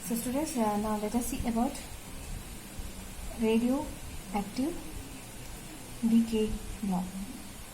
So students, now let us see about radioactive decay law.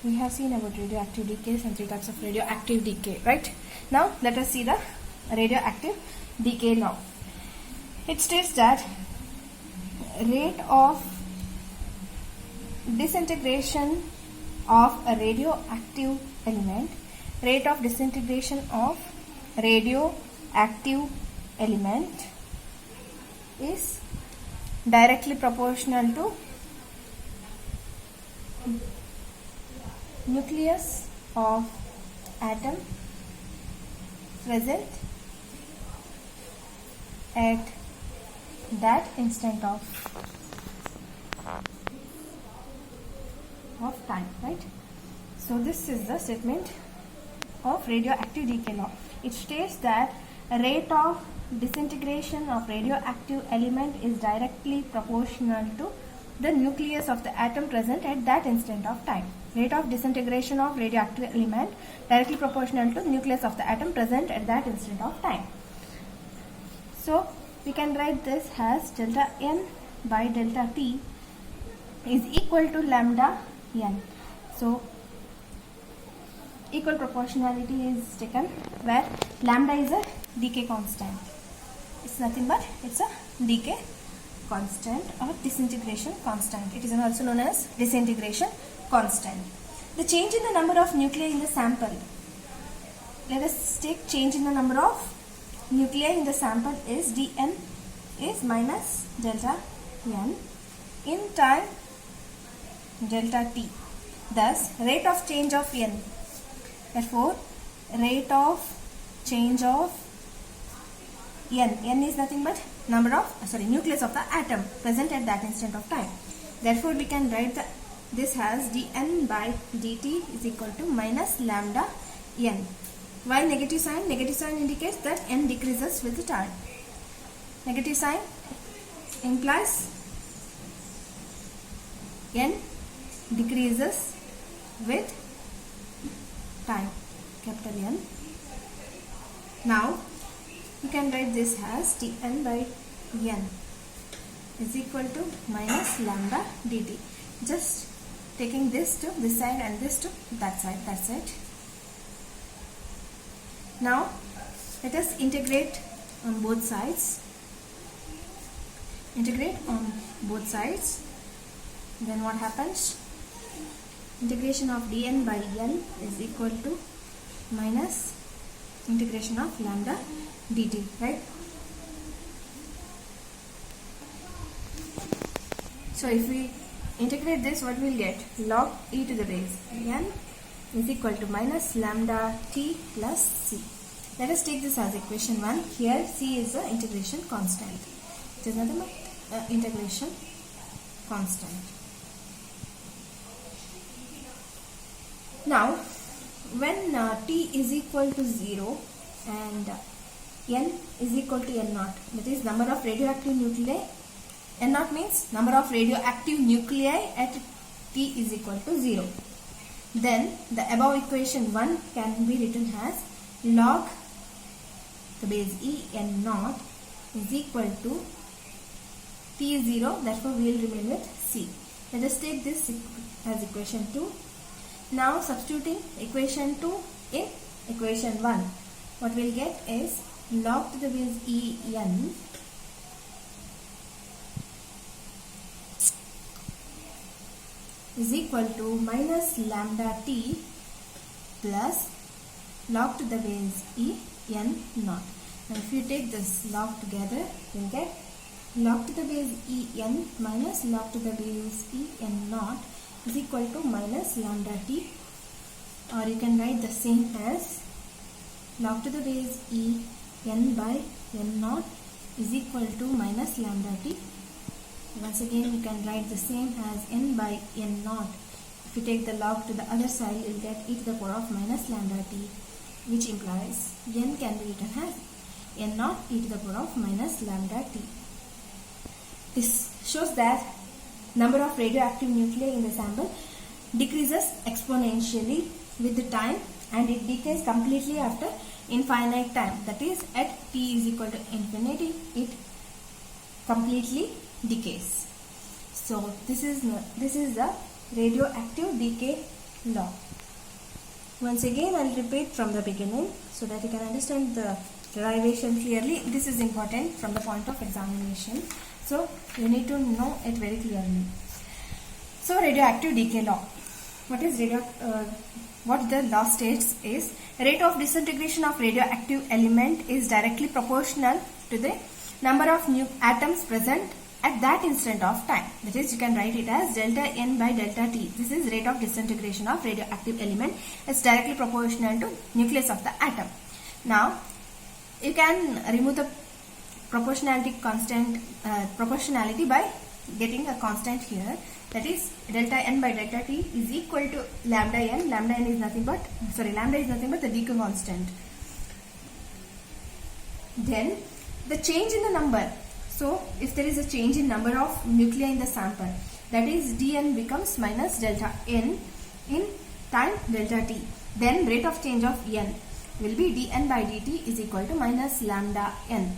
We have seen about radioactive decays and three types of radioactive decay, right? Now let us see the radioactive decay law. It states that rate of disintegration of a radioactive element, rate of disintegration of radioactive element is directly proportional to nucleus of atom present at that instant of time, right? So this is the statement of radioactive decay law. It states that a rate of disintegration of radioactive element is directly proportional to the nucleus of the atom present at that instant of time. Rate of disintegration of radioactive element directly proportional to nucleus of the atom present at that instant of time. So we can write this as delta n by delta t is equal to lambda n. So equal proportionality is taken where lambda is a decay constant. It's nothing but it's a decay constant or disintegration constant. It is also known as disintegration constant. The change in the number of nuclei in the sample. Let us take change in the number of nuclei in the sample is dn is minus delta n in time delta t. Thus rate of change of n. Therefore rate of change of n is nothing but number of nucleus of the atom present at that instant of time. Therefore we can write this as dn by dt is equal to minus lambda n. Why negative sign? Negative sign indicates that n decreases with the time. Negative sign implies n decreases with time, capital N. Now you can write this as dn by n is equal to minus lambda dt. Just taking this to this side and this to that side, that's it. Now let us integrate on both sides. Integrate on both sides. Then what happens? Integration of dn by n is equal to minus integration of lambda dt, right? So if we integrate this, what we will get? Log e to the base n is equal to minus lambda t plus c. Let us take this as equation 1. Here c is the integration constant. It is nothing but integration constant. Now when t is equal to 0 and n is equal to n naught, that is number of radioactive nuclei, n naught means number of radioactive nuclei at t is equal to 0, then the above equation 1 can be written as log the base e n naught is equal to t is 0, therefore we will remain with c. Let us take this as equation 2. Now substituting equation 2 in equation 1, what we will get is log to the base e n is equal to minus lambda t plus log to the base e n naught. Now if you take this log together, you will get log to the base e n minus log to the base e n naught is equal to minus lambda t, or you can write the same as log to the base e n by n naught is equal to minus lambda t. Once again you can write the same as n by n naught. If you take the log to the other side, you will get e to the power of minus lambda t, which implies n can be written as n naught e to the power of minus lambda t. This shows that number of radioactive nuclei in the sample decreases exponentially with the time and it decays completely after infinite time, that is at t is equal to infinity, it completely decays. So this is the radioactive decay law. Once again, I'll repeat from the beginning so that you can understand the derivation clearly. This is important from the point of examination, so you need to know it very clearly. So radioactive decay law. What the law states is, rate of disintegration of radioactive element is directly proportional to the number of new atoms present at that instant of time. That is, you can write it as delta N by delta T. This is rate of disintegration of radioactive element. It's directly proportional to nucleus of the atom. Now, you can remove the proportionality by getting a constant here. That is, delta N by delta T is equal to lambda N. Lambda is nothing but the decay constant. Then the change in the number. So if there is a change in number of nuclei in the sample, that is dN becomes minus delta N in time delta T. Then rate of change of N will be dN by dt is equal to minus lambda N.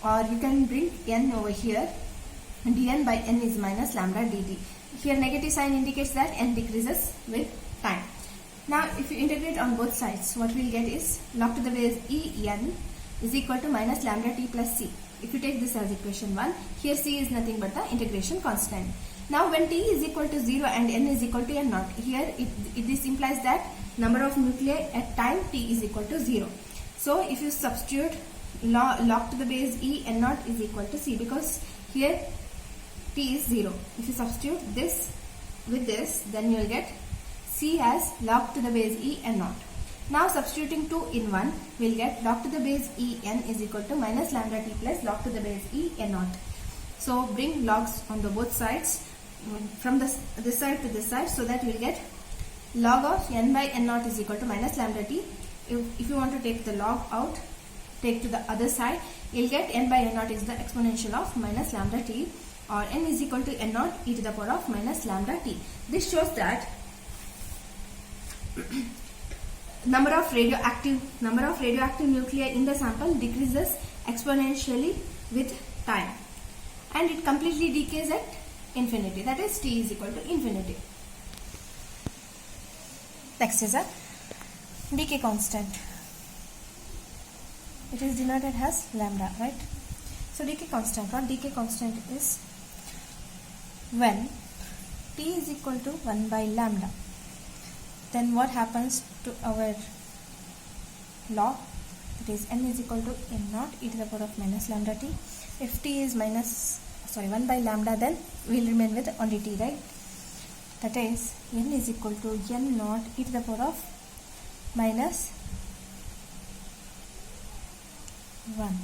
Or you can bring N over here. dN by N is minus lambda dt. Here negative sign indicates that N decreases with time. Now if you integrate on both sides, what we will get is log to the base En is equal to minus lambda t plus c. If you take this as equation 1, here c is nothing but the integration constant. Now when t is equal to 0 and n is equal to n naught, here this implies that number of nuclei at time t is equal to 0. So if you substitute log to the base E n naught is equal to c, because here t is 0. If you substitute this with this, then you will get c as log to the base E n naught. Now substituting 2 in 1, we will get log to the base E n is equal to minus lambda t plus log to the base E n naught. So bring logs on the both sides from this side to this side, so that we will get log of n by n naught is equal to minus lambda t. If you want to take the log out, take to the other side, you will get n by n naught is the exponential of minus lambda t, or n is equal to n naught e to the power of minus lambda t. This shows that number of radioactive nuclei in the sample decreases exponentially with time, and it completely decays at infinity, that is t is equal to infinity. Next is a decay constant. It is denoted as lambda, right? So decay constant, what decay constant is, when t is equal to 1 by lambda, then what happens to our law? It is n is equal to n naught e to the power of minus lambda t. If t is 1 by lambda, then we will remain with only t, right? That is, n is equal to n naught e to the power of minus 1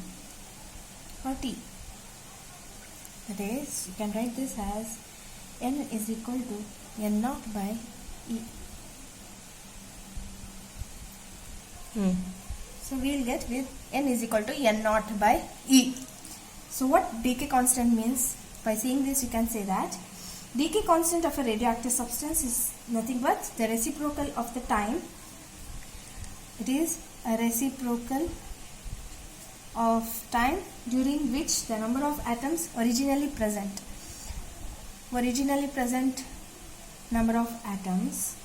or t. That is, you can write this as n is equal to n naught by e. So we will get with n is equal to n naught by e. So what decay constant means? By seeing this, you can say that decay constant of a radioactive substance is nothing but the reciprocal of the time. It is a reciprocal of time during which the number of atoms originally present number of atoms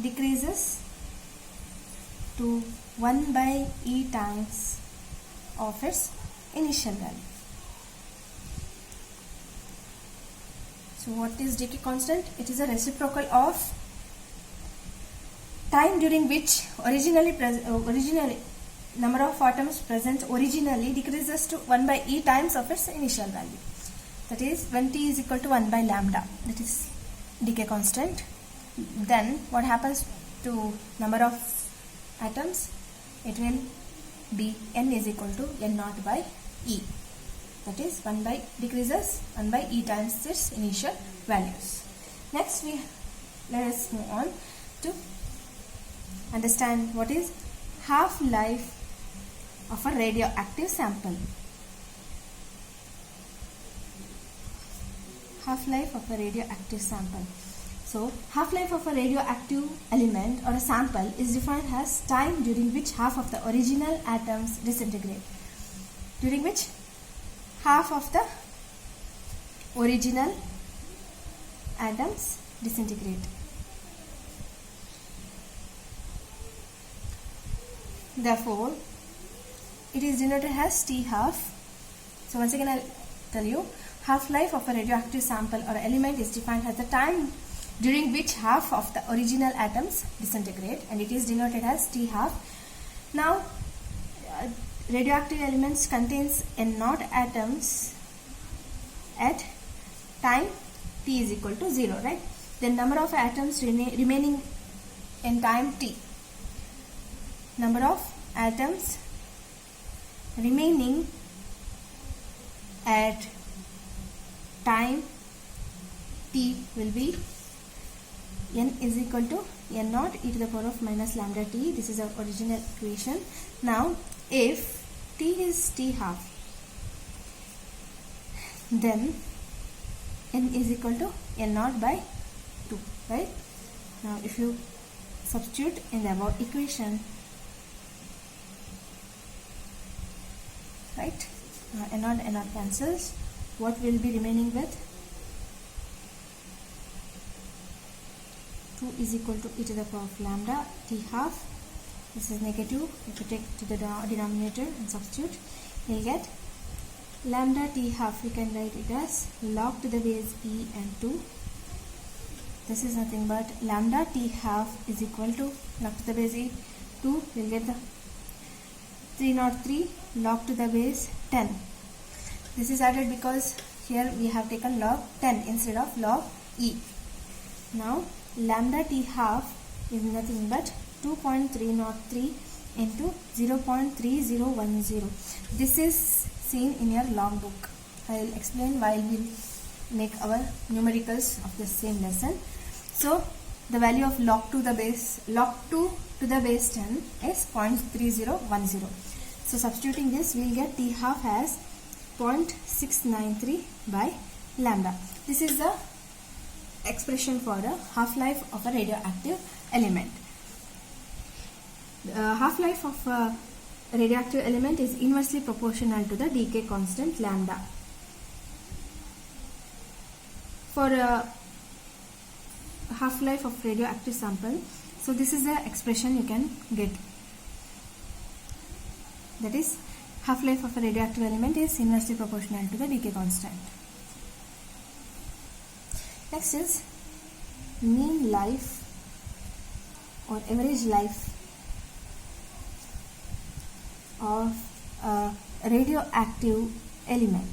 decreases to 1 by e times of its initial value. So what is decay constant? It is a reciprocal of time during which originally number of atoms present originally decreases to 1 by e times of its initial value. That is, when t is equal to 1 by lambda, that is decay constant, then what happens to number of atoms? It will be n is equal to n naught by e. That is, decreases 1 by e times its initial values. Next, let us move on to understand what is half-life of a radioactive sample. Half-life of a radioactive sample. So half-life of a radioactive element or a sample is defined as time during which half of the original atoms disintegrate. During which half of the original atoms disintegrate. Therefore, it is denoted as T half. So once again I'll tell you, half-life of a radioactive sample or element is defined as the time during which half of the original atoms disintegrate, and it is denoted as T half. Now, radioactive elements contains N0 atoms at time T is equal to 0, right? The number of atoms remaining in time T. Number of atoms remaining at time T will be N is equal to N0 e to the power of minus lambda T. This is our original equation. Now, if T is T half, then N is equal to N0 by 2, right? Now, if you substitute in the above equation, right, N0 cancels, what will be remaining with? 2 is equal to e to the power of lambda T half. This is negative. If you take to the denominator and substitute, you will get lambda T half. We can write it as log to the base e and 2. This is nothing but lambda T half is equal to log to the base e 2. We will get the 303 log to the base 10. This is added because here we have taken log 10 instead of log e. Now lambda T half is nothing but 2.303 into 0.3010. This is seen in your logbook. I will explain while we make our numericals of the same lesson. So the value of log 2 to the base 10 is 0.3010. So substituting this, we will get T half as 0.693 by lambda. This is the expression for the half-life of a radioactive element. The half-life of a radioactive element is inversely proportional to the decay constant lambda. For a half-life of radioactive sample, so this is the expression you can get. That is, half-life of a radioactive element is inversely proportional to the decay constant. Next is mean life or average life of a radioactive element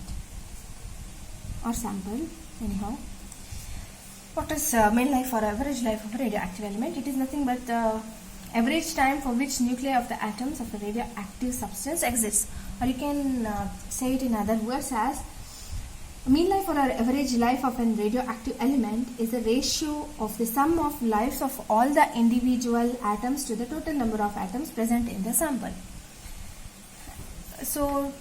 or sample. Anyhow, what is mean life or average life of a radioactive element? It is nothing but the average time for which nuclei of the atoms of a radioactive substance exists, or you can say it in other words as mean life or average life of a radioactive element is the ratio of the sum of lives of all the individual atoms to the total number of atoms present in the sample. So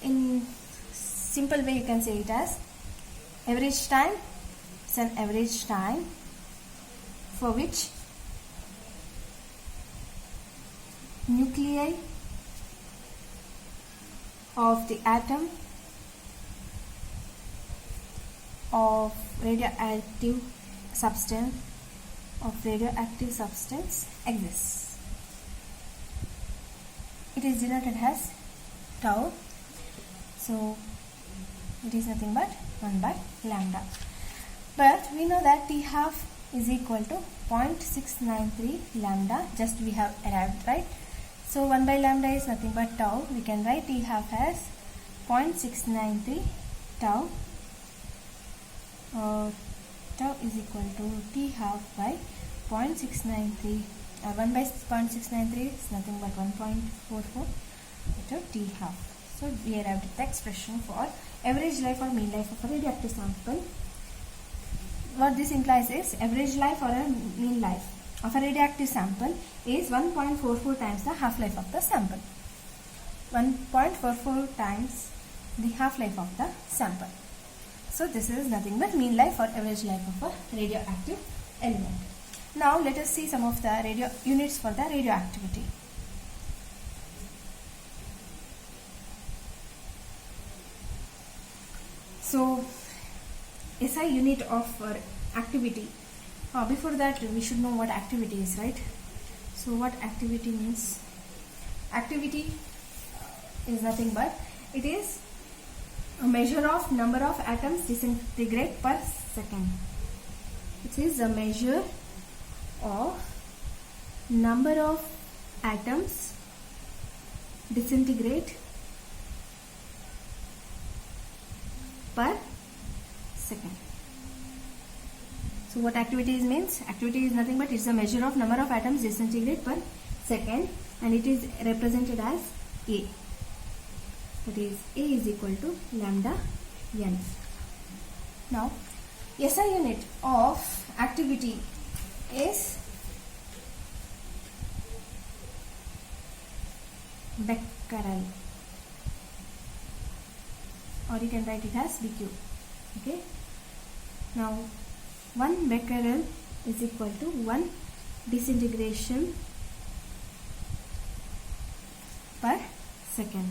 in simple way you can say it as average time. It's an average time for which nuclei of the atom of radioactive substance exists. It is denoted as tau. So it is nothing but 1 by lambda. But we know that T half is equal to 0.693 lambda. Just we have arrived, right? So 1 by lambda is nothing but tau. We can write T half as 0.693 tau. Tau is equal to T half by 0.693. 1 by 0.693 is nothing but 1.44 into T half. So we arrived at the expression for average life or mean life of a radioactive sample. What this implies is average life or a mean life of a radioactive sample is 1.44 times the half-life of the sample. 1.44 times the half-life of the sample. So this is nothing but mean life or average life of a radioactive element. Now let us see some of the units for the radioactivity. So SI unit of activity. Before that we should know what activity is, right? So what activity means? Activity is nothing but it is a measure of number of atoms disintegrate per second. It is a measure of number of atoms disintegrate per second. So what activity means? Activity is nothing but it's a measure of number of atoms disintegrate per second, and it is represented as A. That is A is equal to lambda n. Now SI unit of activity is becquerel, or you can write it as BQ. Okay. Now 1 becquerel is equal to 1 disintegration per second.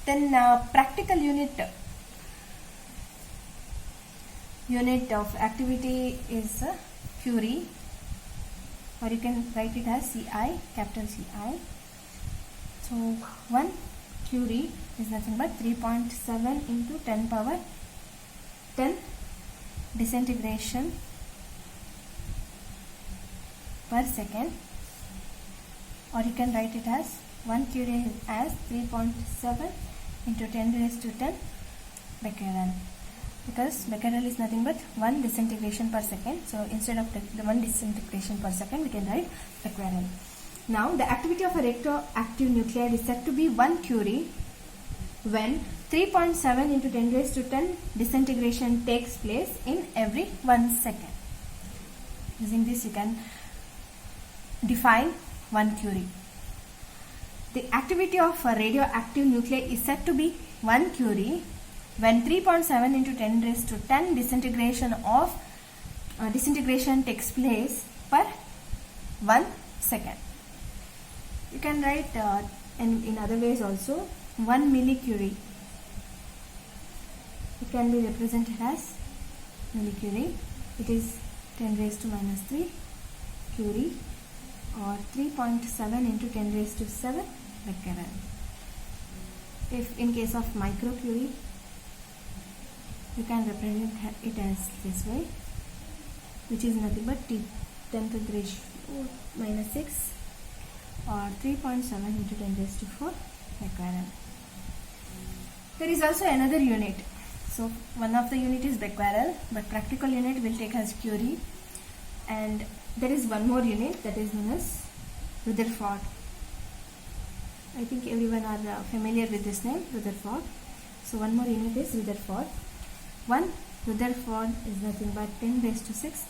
Then practical unit of activity is Curie, or you can write it as CI, capital CI. So 1 Curie is nothing but 3.7 into 10 power 10 disintegration per second, or you can write it as 1 Curie as 3.7 into 10 raised to 10 becquerel, because becquerel is nothing but 1 disintegration per second. So instead of the 1 disintegration per second, we can write becquerel. Now the activity of a radioactive nuclide is said to be 1 Curie when 3.7 into 10 raised to 10 disintegration takes place in every 1 second. Using this you can define 1 Curie. The activity of a radioactive nuclei is said to be 1 Curie when 3.7 into 10 raised to 10 disintegration takes place per 1 second. You can write in other ways also 1 millicurie. It can be represented as millicurie. It is 10 raised to minus 3 Curie, or 3.7 into 10 raised to 7 becquerel. If in case of microcurie, you can represent it as this way, which is nothing but 10 to the ratio minus 6, or 3.7 into 10 raised to 4 becquerel. There is also another unit. So one of the unit is becquerel, but practical unit will take as Curie, and there is one more unit that is known as Rutherford. I think everyone are familiar with this name, Rutherford. So one more unit is Rutherford. 1 Rutherford is nothing but 10 raised to 6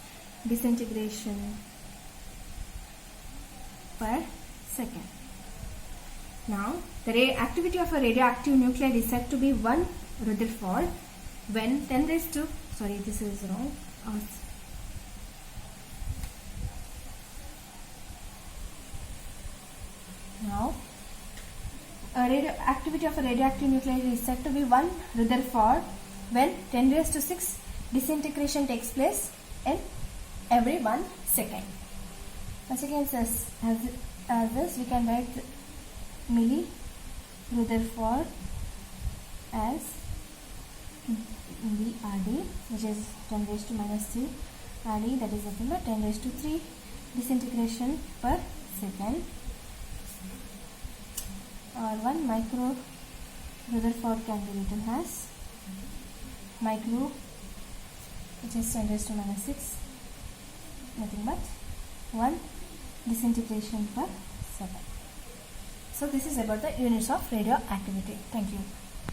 disintegration per second. Now the activity of a radioactive nuclide is said to be 1 Rutherford when 10 raised to, sorry, this is wrong. Now activity of a radioactive nuclide is said to be 1 Rutherford when 10 raised to 6 disintegration takes place in every 1 second. Once again, as this we can write milli Rutherford as VRD, which is 10 raised to minus 3 RD, that is nothing but 10 raised to 3 disintegration per second, or 1 micro Rutherford can be written as micro, which is 10 raised to minus 6, nothing but 1 disintegration per second. So this is about the units of radioactivity. Thank you.